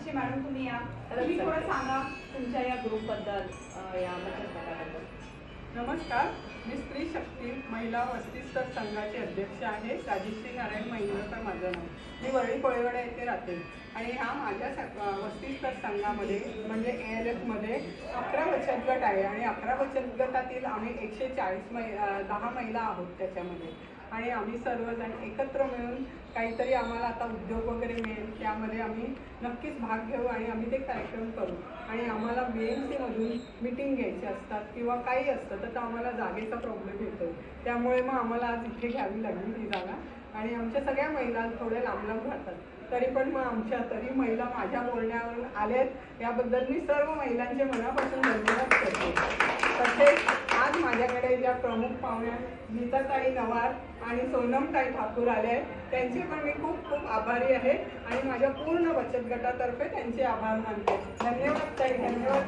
नमस्ते madam, तुम्ही या. तुम्ही थोडं सांगा तुमच्या या ग्रुपबद्दल, या बचत गटाबद्दल. नमस्कार, मी स्त्री शक्ती महिला वस्ती स्तर संघाची अध्यक्ष आहे. राजेश्री नारायण महिंद्रकर माझं नाव. मी वरळी कोळेवाडा येथे राहते आणि ह्या माझ्या वस्ती स्तर संघामध्ये म्हणजे ALFमध्ये 11 बचत गट आहे आणि 11 बचत गटातील आम्ही 140 10 महिला आहोत त्याच्यामध्ये. आणि आम्ही सर्वजण एकत्र मिळून काहीतरी आम्हाला आता उद्योग वगैरे मिळेल त्यामध्ये आम्ही नक्कीच भाग घेऊ आणि आम्ही ते कार्यक्रम करू. आणि आम्हाला BMCमधून मीटिंग घ्यायची असतात किंवा काही असतं तर आम्हाला जागेचा प्रॉब्लेम येतो. त्यामुळे मग आम्हाला आज इथे घ्यावी लागली ही जागा. आणि आमच्या सगळ्या महिला थोड्या लांब लांब राहतात, तरी पण मग तरी महिला माझ्या बोलण्यावरून आल्यात याबद्दल मी सर्व महिलांचे मनापासून धन्यवाद करते. तसेच आज माझ्याकडे ज्या प्रमुख पाहुण्या गीताताई नवार आणि सोनमताई ठाकूर आले आहेत त्यांचे पण मी खूप खूप आभारी आहे आणि माझ्या पूर्ण बचत गटातर्फे त्यांचे आभार मानते. धन्यवाद ताई, धन्यवाद.